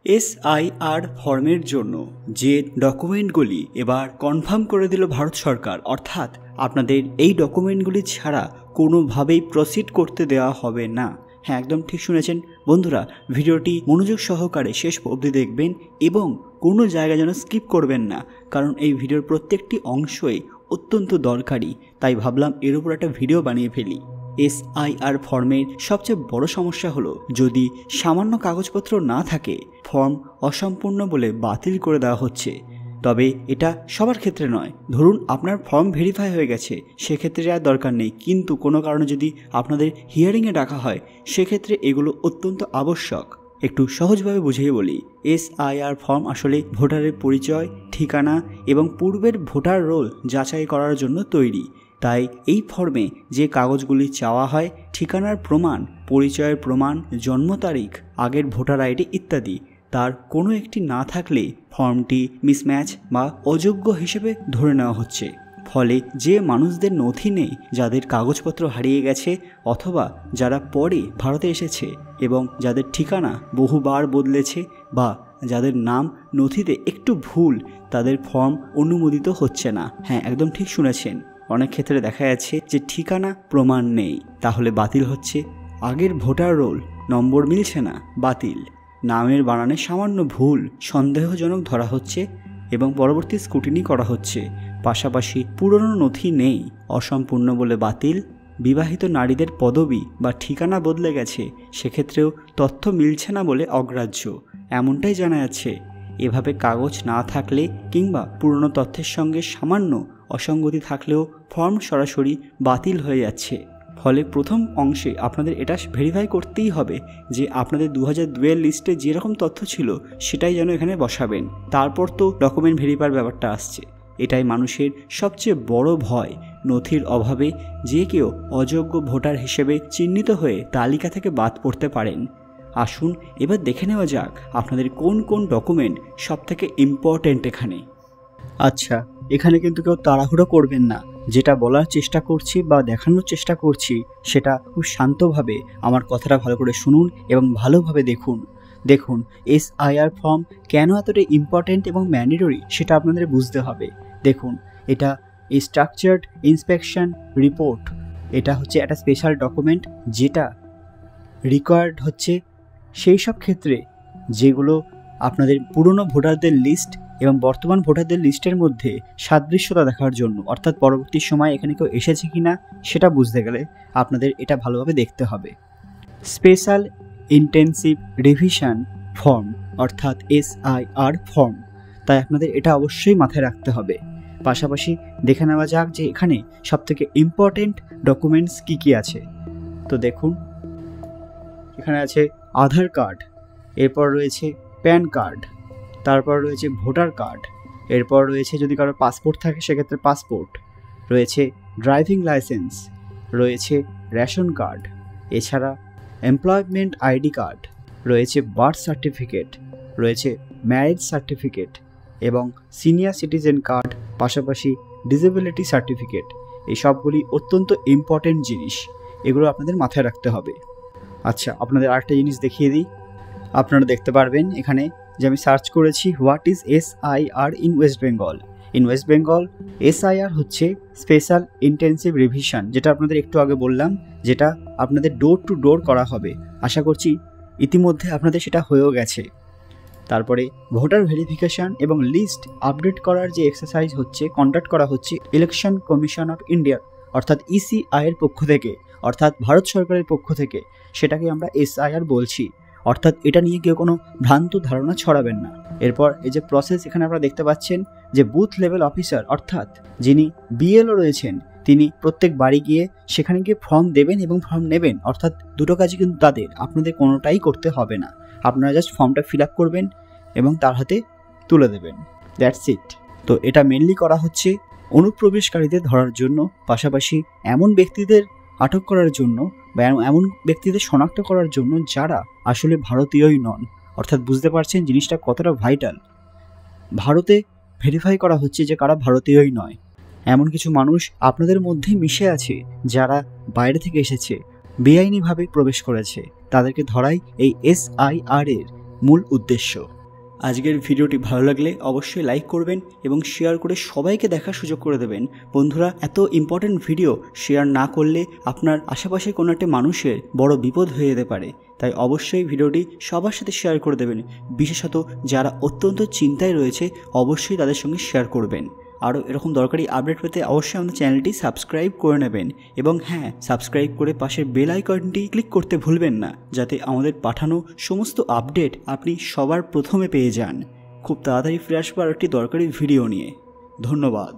SIR ফর্মের জন্য যে ডকুমেন্টগুলি এবার কনফার্ম করে দিল ভারত সরকার, অর্থাৎ আপনাদের এই ডকুমেন্টগুলি ছাড়া কোনোভাবেই প্রসিড করতে দেওয়া হবে না। হ্যাঁ, একদম ঠিক শুনেছেন বন্ধুরা। ভিডিওটি মনোযোগ সহকারে শেষ অবধি দেখবেন এবং কোনো জায়গা যেন স্কিপ করবেন না, কারণ এই ভিডিওর প্রত্যেকটি অংশই অত্যন্ত দরকারি। তাই ভাবলাম এর উপর একটা ভিডিও বানিয়ে ফেলি। SIR ফর্মের সবচেয়ে বড় সমস্যা হলো, যদি সামান্য কাগজপত্র না থাকে ফর্ম অসম্পূর্ণ বলে বাতিল করে দেওয়া হচ্ছে। তবে এটা সবার ক্ষেত্রে নয়। ধরুন আপনার ফর্ম ভেরিফাই হয়ে গেছে, সেক্ষেত্রে আর দরকার নেই, কিন্তু কোনো কারণে যদি আপনাদের হিয়ারিংয়ে ডাকা হয় সেক্ষেত্রে এগুলো অত্যন্ত আবশ্যক। একটু সহজভাবে বুঝিয়ে বলি, SIR ফর্ম আসলে ভোটারের পরিচয়, ঠিকানা এবং পূর্বের ভোটার রোল যাচাই করার জন্য তৈরি। তাই এই ফর্মে যে কাগজগুলি চাওয়া হয়, ঠিকানার প্রমাণ, পরিচয়ের প্রমাণ, জন্ম তারিখ, আগের ভোটার আইডি ইত্যাদি, তার কোনো একটি না থাকলে ফর্মটি মিসম্যাচ বা অযোগ্য হিসেবে ধরে নেওয়া হচ্ছে। ফলে যে মানুষদের নথি নেই, যাদের কাগজপত্র হারিয়ে গেছে অথবা যারা পরে ভারতে এসেছে এবং যাদের ঠিকানা বহুবার বদলেছে বা যাদের নাম নথিতে একটু ভুল, তাদের ফর্ম অনুমোদিত হচ্ছে না। হ্যাঁ, একদম ঠিক শুনেছেন। অনেক ক্ষেত্রে দেখা যাচ্ছে যে ঠিকানা প্রমাণ নেই, তাহলে বাতিল হচ্ছে। আগের ভোটার রোল নম্বর মিলছে না, বাতিল। নামের বানানে সামান্য ভুল সন্দেহজনক ধরা হচ্ছে এবং পরবর্তী স্ক্রুটিনি করা হচ্ছে। পাশাপাশি পুরনো নথি নেই, অসম্পূর্ণ বলে বাতিল। বিবাহিত নারীদের পদবি বা ঠিকানা বদলে গেছে, সেক্ষেত্রেও তথ্য মিলছে না বলে অগ্রাহ্য, এমনটাই জানা যাচ্ছে। এভাবে কাগজ না থাকলে কিংবা পুরনো তথ্যের সঙ্গে সামান্য অসঙ্গতি থাকলেও ফর্ম সরাসরি বাতিল হয়ে যাচ্ছে। ফলে প্রথম অংশে আপনাদের এটা ভেরিফাই করতেই হবে যে আপনাদের 2002 লিস্টে যেরকম তথ্য ছিল সেটাই যেন এখানে বসাবেন। তারপর তো ডকুমেন্ট ভেরিফাইয়ের ব্যাপারটা আসছে। এটাই মানুষের সবচেয়ে বড় ভয়। নথির অভাবে যে কেউ অযোগ্য ভোটার হিসেবে চিহ্নিত হয়ে তালিকা থেকে বাদ পড়তে পারেন। আসুন এবার দেখে নেওয়া যাক আপনাদের কোন কোন ডকুমেন্ট সবথেকে ইম্পর্ট্যান্ট এখানে। আচ্ছা, এখানে কিন্তু কেউ তাড়াহুড়ো করবেন না। যেটা বলার চেষ্টা করছি বা দেখানোর চেষ্টা করছি সেটা খুব শান্তভাবে আমার কথাটা ভালো করে শুনুন এবং ভালোভাবে দেখুন SIR ফর্ম কেন এতটা ইম্পর্ট্যান্ট এবং ম্যান্ডেটরি সেটা আপনাদের বুঝতে হবে। দেখুন, এটা স্ট্রাকচার্ড ইন্সপেকশন রিপোর্ট, এটা হচ্ছে একটা স্পেশাল ডকুমেন্ট যেটা রিকোয়ার্ড হচ্ছে সেই সব ক্ষেত্রে যেগুলো আপনাদের পুরনো ভোটারদের লিস্ট এবং বর্তমান ভোটারদের লিস্টের মধ্যে সাদৃশ্যতা দেখার জন্য, অর্থাৎ পরবর্তী সময় এখানে কেউ এসেছে কিনা সেটা বুঝতে গেলে আপনাদের এটা ভালোভাবে দেখতে হবে। স্পেশাল ইন্টেনসিভ রিভিশন ফর্ম অর্থাৎ SIR ফর্ম, তাই আপনাদের এটা অবশ্যই মাথায় রাখতে হবে। পাশাপাশি দেখে নেওয়া যাক যে এখানে সবথেকে ইম্পর্টেন্ট ডকুমেন্টস কী কী আছে। তো দেখুন, এখানে আছে আধার কার্ড, এরপর রয়েছে প্যান কার্ড, তারপর রয়েছে ভোটার কার্ড, এরপর রয়েছে যদি কারোর পাসপোর্ট থাকে সেক্ষেত্রে পাসপোর্ট, রয়েছে ড্রাইভিং লাইসেন্স, রয়েছে রেশন কার্ড, এছাড়া এমপ্লয়মেন্ট আইডি কার্ড, রয়েছে বার্থ সার্টিফিকেট, রয়েছে ম্যারেজ সার্টিফিকেট এবং সিনিয়র সিটিজেন কার্ড, পাশাপাশি ডিসেবিলিটি সার্টিফিকেট। এই সবগুলি অত্যন্ত ইম্পর্টেন্ট জিনিস, এগুলো আপনাদের মাথায় রাখতে হবে। আচ্ছা, আপনাদের আরেকটা জিনিস দেখিয়ে দিই। আপনারা দেখতে পারবেন এখানে যে আমি সার্চ করেছি what is SIR in West Bengal. In West Bengal SIR হচ্ছে স্পেশাল ইন্টেনসিভ রিভিশন, যেটা আপনাদের একটু আগে বললাম, যেটা আপনাদের ডোর টু ডোর করা হবে। আশা করছি ইতিমধ্যে আপনাদের সেটা হয়েও গেছে। তারপরে ভোটার ভেরিফিকেশান এবং লিস্ট আপডেট করার যে এক্সারসাইজ হচ্ছে, কন্ডাক্ট করা হচ্ছে ইলেকশন কমিশন অফ ইন্ডিয়া অর্থাৎ ECI এর পক্ষ থেকে, অর্থাৎ ভারত সরকারের পক্ষ থেকে, সেটাকে আমরা SIR বলছি। অর্থাৎ এটা নিয়ে কেউ কোনো ভ্রান্ত ধারণা ছড়াবেন না। এরপর এই যে প্রসেস এখানে আপনারা দেখতে পাচ্ছেন যে বুথ লেভেল অফিসার অর্থাৎ যিনি BLO রয়েছেন, তিনি প্রত্যেক বাড়ি গিয়ে সেখানে গিয়ে ফর্ম দেবেন এবং ফর্ম নেবেন। অর্থাৎ দুটো কাজই কিন্তু তাদের, আপনাদের কোনোটাই করতে হবে না। আপনারা জাস্ট ফর্মটা ফিল আপ করবেন এবং তার হাতে তুলে দেবেন, দ্যাটস ইট। তো এটা মেনলি করা হচ্ছে অনুপ্রবেশকারীদের ধরার জন্য, পাশাপাশি এমন ব্যক্তিদের আটক করার জন্য বা এমন ব্যক্তিদের শনাক্ত করার জন্য যারা আসলে ভারতীয়ই নন। অর্থাৎ বুঝতে পারছেন জিনিসটা কতটা ভাইটাল। ভারতে ভেরিফাই করা হচ্ছে যে কারা ভারতীয়ই নয়। এমন কিছু মানুষ আপনাদের মধ্যেই মিশে আছে যারা বাইরে থেকে এসেছে, বেআইনিভাবে প্রবেশ করেছে, তাদেরকে ধরাই এই SIR এর মূল উদ্দেশ্য। আজকের ভিডিওটি ভালো লাগলে অবশ্যই লাইক করবেন এবং শেয়ার করে সবাইকে দেখার সুযোগ করে দেবেন। বন্ধুরা, এত ইম্পর্ট্যান্ট ভিডিও শেয়ার না করলে আপনার আশেপাশে কোনো একটা মানুষের বড় বিপদ হয়ে যেতে পারে। তাই অবশ্যই ভিডিওটি সবার সাথে শেয়ার করে দেবেন, বিশেষত যারা অত্যন্ত চিন্তায় রয়েছে অবশ্যই তাদের সঙ্গে শেয়ার করবেন। আরও এরকম দরকারি আপডেট পেতে অবশ্যই আমাদের চ্যানেলটি সাবস্ক্রাইব করে নেবেন এবং হ্যাঁ, সাবস্ক্রাইব করে পাশের বেল আইকনটি ক্লিক করতে ভুলবেন না, যাতে আমাদের পাঠানো সমস্ত আপডেট আপনি সবার প্রথমে পেয়ে যান। খুব তাড়াতাড়ি ফিরে আসবো আর একটি দরকারি ভিডিও নিয়ে। ধন্যবাদ।